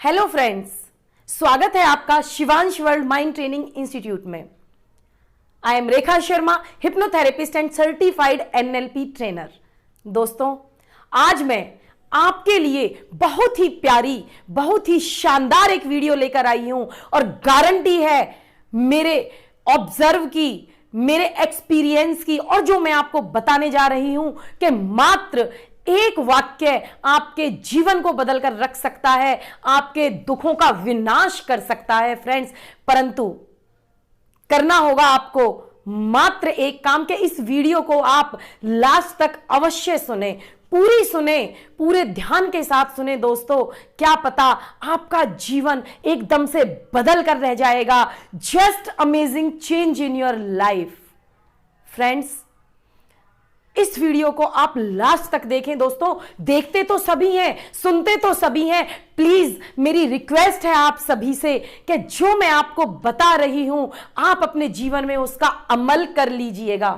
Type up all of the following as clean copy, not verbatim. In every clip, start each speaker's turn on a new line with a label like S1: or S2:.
S1: Hello friends, स्वागत है आपका Shivansh world mind training institute में। I am Rekha Sharma, hypnotherapist and certified NLP trainer. दोस्तों, आज मैं आपके लिए बहुत ही प्यारी, बहुत ही शानदार एक वीडियो लेकर आई हूं और गारंटी है मेरे ऑब्जर्व की, मेरे एक्सपीरियंस की, और जो मैं आपको बताने जा रही हूं कि मात्र एक वाक्य आपके जीवन को बदल कर रख सकता है, आपके दुखों का विनाश कर सकता है फ्रेंड्स। परंतु करना होगा आपको मात्र एक काम के इस वीडियो को आप लास्ट तक अवश्य सुने, पूरी सुने, पूरे ध्यान के साथ सुने दोस्तों। क्या पता आपका जीवन एकदम से बदल कर रह जाएगा। Just amazing change in your life friends. इस वीडियो को आप लास्ट तक देखें दोस्तों। देखते तो सभी हैं, सुनते तो सभी हैं। प्लीज मेरी रिक्वेस्ट है आप सभी से कि जो मैं आपको बता रही हूं आप अपने जीवन में उसका अमल कर लीजिएगा,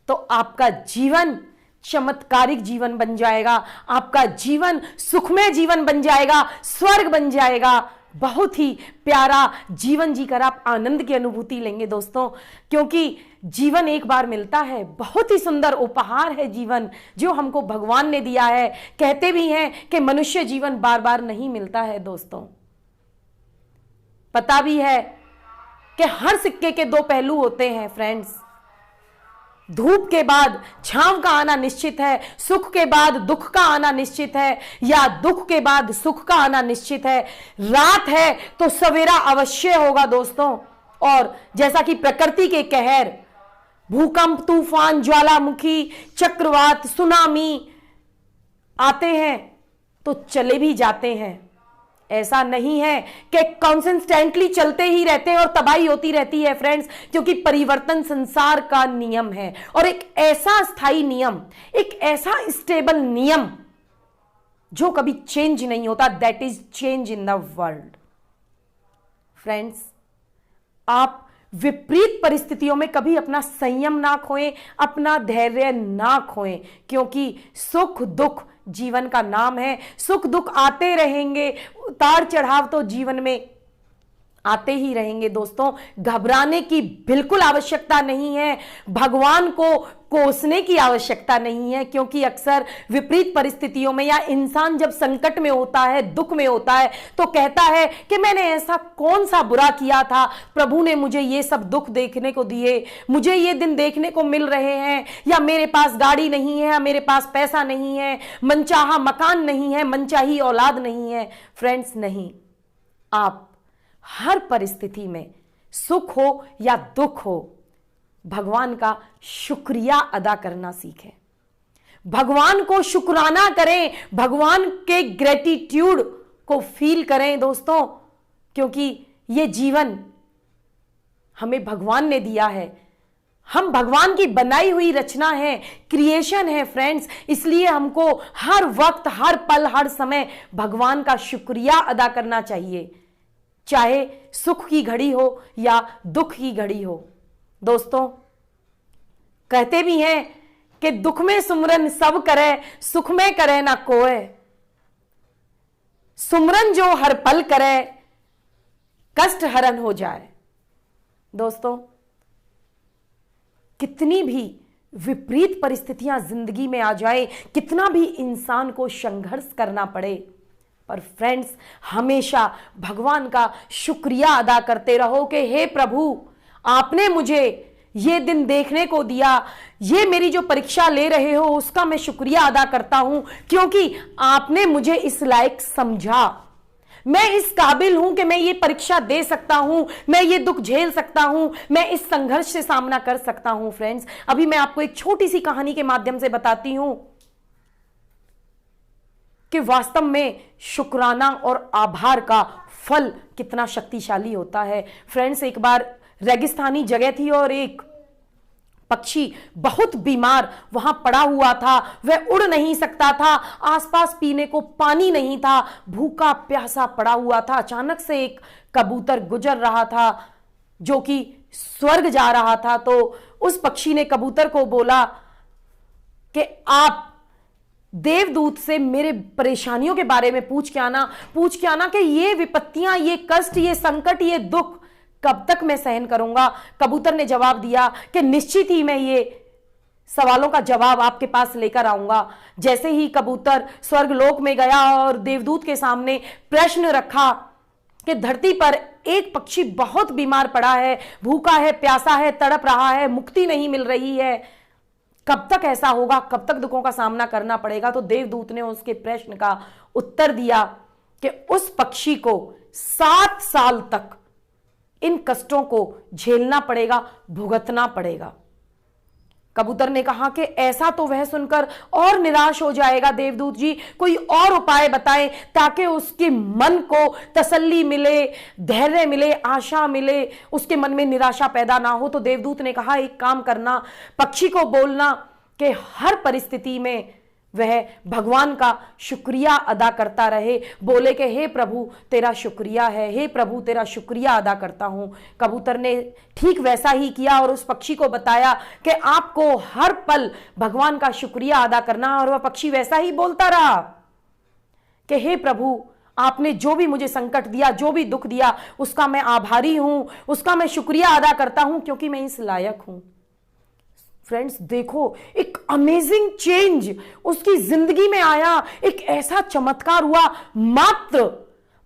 S1: तो आपका जीवन चमत्कारिक जीवन बन जाएगा, आपका जीवन सुखमय जीवन बन जाएगा, स्वर्ग बन जाएगा। बहुत ही प्यारा जीवन जीकर आप आनंद की अनुभूति लेंगे दोस्तों, क्योंकि जीवन एक बार मिलता है। बहुत ही सुंदर उपहार है जीवन जो हमको भगवान ने दिया है। कहते भी हैं कि मनुष्य जीवन बार बार नहीं मिलता है दोस्तों। पता भी है कि हर सिक्के के दो पहलू होते हैं फ्रेंड्स। धूप के बाद छांव का आना निश्चित है, सुख के बाद दुख का आना निश्चित है, या दुख के बाद सुख का आना निश्चित है। रात है तो सवेरा अवश्य होगा दोस्तों। और जैसा कि प्रकृति के कहर, भूकंप, तूफान, ज्वालामुखी, चक्रवात, सुनामी आते हैं तो चले भी जाते हैं। ऐसा नहीं है कि कॉन्स्टेंटली चलते ही रहते हैं और तबाही होती रहती है फ्रेंड्स, क्योंकि परिवर्तन संसार का नियम है। और एक ऐसा स्थायी नियम, एक ऐसा स्टेबल नियम जो कभी चेंज नहीं होता, that is change in the world friends. आप विपरीत परिस्थितियों में कभी अपना संयम ना खोएं, अपना धैर्य ना खोएं, क्योंकि सुख दुख जीवन का नाम है। सुख दुख आते रहेंगे, उतार चढ़ाव तो जीवन में आते ही रहेंगे दोस्तों। घबराने की बिल्कुल आवश्यकता नहीं है, भगवान को कोसने की आवश्यकता नहीं है, क्योंकि अक्सर विपरीत परिस्थितियों में या इंसान जब संकट में होता है, दुख में होता है, तो कहता है कि मैंने ऐसा कौन सा बुरा किया था, प्रभु ने मुझे ये सब दुख देखने को दिए, मुझे ये दिन देखने को मिल रहे हैं, या मेरे पास गाड़ी नहीं है, या मेरे पास पैसा नहीं है, मनचाहा मकान नहीं है, मनचाही औलाद नहीं है। फ्रेंड्स, नहीं, आप हर परिस्थिति में सुख हो या दुख हो, भगवान का शुक्रिया अदा करना सीखें, भगवान को शुक्राना करें, भगवान के ग्रेटिट्यूड को फील करें दोस्तों, क्योंकि ये जीवन हमें भगवान ने दिया है। हम भगवान की बनाई हुई रचना है, क्रिएशन है फ्रेंड्स। इसलिए हमको हर वक्त, हर पल, हर समय भगवान का शुक्रिया अदा करना चाहिए, चाहे सुख की घड़ी हो या दुख की घड़ी हो दोस्तों। कहते भी हैं कि दुख में सुमरन सब करे, सुख में करे ना कोय। सुमरन जो हर पल करे, कष्ट हरण हो जाए। दोस्तों, कितनी भी विपरीत परिस्थितियां जिंदगी में आ जाए, कितना भी इंसान को संघर्ष करना पड़े, पर फ्रेंड्स हमेशा भगवान का शुक्रिया अदा करते रहो कि हे प्रभु, आपने मुझे ये दिन देखने को दिया, ये मेरी जो परीक्षा ले रहे हो उसका मैं शुक्रिया अदा करता हूं, क्योंकि आपने मुझे इस लायक समझा। मैं इस काबिल हूं कि मैं ये परीक्षा दे सकता हूं, मैं ये दुख झेल सकता हूं, मैं इस संघर्ष से सामना कर सकता हूं। फ्रेंड्स, अभी मैं आपको एक छोटी सी कहानी के माध्यम से बताती हूं कि वास्तव में शुक्राना और आभार का फल कितना शक्तिशाली होता है। फ्रेंड्स, एक बार रेगिस्तानी जगह थी और एक पक्षी बहुत बीमार वहां पड़ा हुआ था। वह उड़ नहीं सकता था, आसपास पीने को पानी नहीं था, भूखा प्यासा पड़ा हुआ था। अचानक से एक कबूतर गुजर रहा था जो कि स्वर्ग जा रहा था। तो उस पक्षी ने कबूतर को बोला कि आप देवदूत से मेरे परेशानियों के बारे में पूछ के आना कि ये विपत्तियां, ये कष्ट, ये संकट, ये दुख कब तक मैं सहन करूंगा। कबूतर ने जवाब दिया कि निश्चित ही मैं ये सवालों का जवाब आपके पास लेकर आऊंगा। जैसे ही कबूतर स्वर्गलोक में गया और देवदूत के सामने प्रश्न रखा कि धरती पर एक पक्षी बहुत बीमार पड़ा है, भूखा है, प्यासा है, तड़प रहा है, मुक्ति नहीं मिल रही है, कब तक ऐसा होगा, कब तक दुखों का सामना करना पड़ेगा। तो देवदूत ने उसके प्रश्न का उत्तर दिया कि उस पक्षी को 7 साल तक इन कष्टों को झेलना पड़ेगा, भुगतना पड़ेगा। कबूतर ने कहा कि ऐसा तो वह सुनकर और निराश हो जाएगा देवदूत जी, कोई और उपाय बताएं ताकि उसके मन को तसल्ली मिले, धैर्य मिले, आशा मिले, उसके मन में निराशा पैदा ना हो। तो देवदूत ने कहा एक काम करना, पक्षी को बोलना कि हर परिस्थिति में वह भगवान का शुक्रिया अदा करता रहे, बोले कि हे प्रभु तेरा शुक्रिया है, हे प्रभु तेरा शुक्रिया अदा करता हूं। कबूतर ने ठीक वैसा ही किया और उस पक्षी को बताया कि आपको हर पल भगवान का शुक्रिया अदा करना। और वह पक्षी वैसा ही बोलता रहा कि हे प्रभु आपने जो भी मुझे संकट दिया, जो भी दुख दिया, उसका मैं आभारी हूं, उसका मैं शुक्रिया अदा करता हूं क्योंकि मैं इस लायक हूं। फ्रेंड्स देखो, एक अमेजिंग चेंज उसकी जिंदगी में आया, एक ऐसा चमत्कार हुआ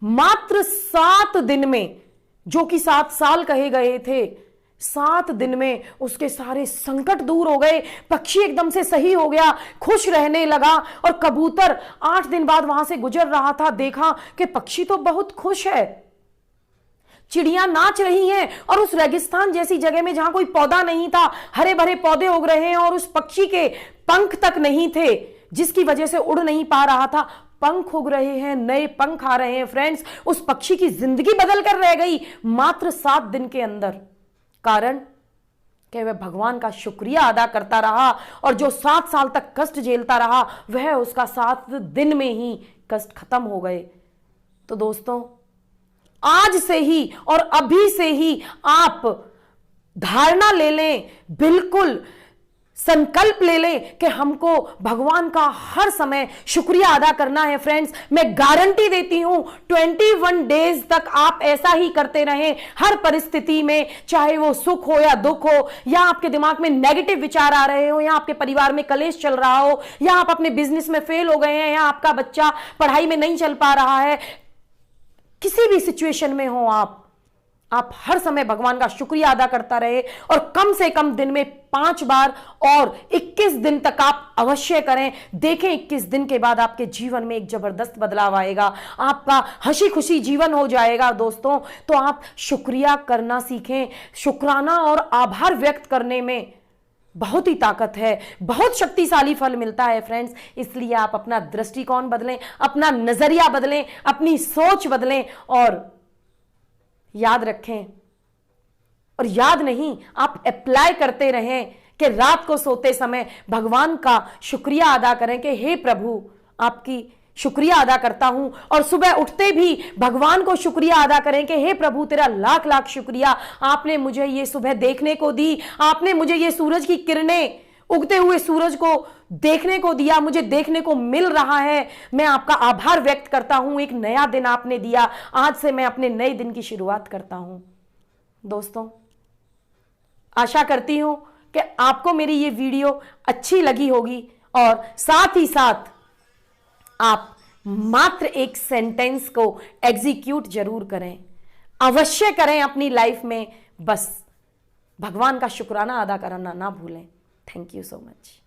S1: मात्र 7 दिन में, जो कि 7 साल कहे गए थे। 7 दिन में उसके सारे संकट दूर हो गए, पक्षी एकदम से सही हो गया, खुश रहने लगा। और कबूतर 8 दिन बाद वहां से गुजर रहा था, देखा कि पक्षी तो बहुत खुश है, चिड़ियां नाच रही हैं और उस रेगिस्तान जैसी जगह में जहां कोई पौधा नहीं था, हरे भरे पौधे उग रहे हैं और उस पक्षी के पंख तक नहीं थे, जिसकी वजह से उड़ नहीं पा रहा था, पंख उग रहे हैं, नए पंख आ रहे हैं। फ्रेंड्स उस पक्षी की जिंदगी बदल कर रह गई मात्र 7 दिन के अंदर। कारण कि वह भगवान का शुक्रिया अदा करता रहा और जो 7 साल तक कष्ट झेलता रहा वह उसका 7 दिन में ही कष्ट खत्म हो गए। तो दोस्तों आज से ही और अभी से ही आप धारणा ले लें, बिल्कुल संकल्प ले लें कि हमको भगवान का हर समय शुक्रिया अदा करना है। फ्रेंड्स मैं गारंटी देती हूं 21 डेज तक आप ऐसा ही करते रहें, हर परिस्थिति में, चाहे वो सुख हो या दुख हो, या आपके दिमाग में नेगेटिव विचार आ रहे हो, या आपके परिवार में कलेश चल रहा हो, या आप अपने बिजनेस में फेल हो गए हैं, या आपका बच्चा पढ़ाई में नहीं चल पा रहा है, किसी भी सिचुएशन में हो आप हर समय भगवान का शुक्रिया अदा करता रहे और कम से कम दिन में 5 बार और 21 दिन तक आप अवश्य करें। देखें 21 दिन के बाद आपके जीवन में एक जबरदस्त बदलाव आएगा, आपका हंसी खुशी जीवन हो जाएगा। दोस्तों तो आप शुक्रिया करना सीखें। शुक्राना और आभार व्यक्त करने में बहुत ही ताकत है, बहुत शक्तिशाली फल मिलता है फ्रेंड्स। इसलिए आप अपना दृष्टिकोण बदलें, अपना नजरिया बदलें, अपनी सोच बदलें और याद रखें, और याद नहीं आप अप्लाई करते रहें कि रात को सोते समय भगवान का शुक्रिया अदा करें कि हे प्रभु आपकी शुक्रिया अदा करता हूं, और सुबह उठते भी भगवान को शुक्रिया अदा करें कि हे प्रभु तेरा लाख लाख शुक्रिया, आपने मुझे ये सुबह देखने को दी, आपने मुझे ये सूरज की किरणें, उगते हुए सूरज को देखने को दिया, मुझे देखने को मिल रहा है, मैं आपका आभार व्यक्त करता हूं, एक नया दिन आपने दिया, आज से मैं अपने नए दिन की शुरुआत करता हूं। दोस्तों आशा करती हूं कि आपको मेरी ये वीडियो अच्छी लगी होगी और साथ ही साथ आप मात्र एक सेंटेंस को एग्जीक्यूट जरूर करें, अवश्य करें अपनी लाइफ में। बस भगवान का शुक्राना अदा करना ना भूलें। Thank you so much.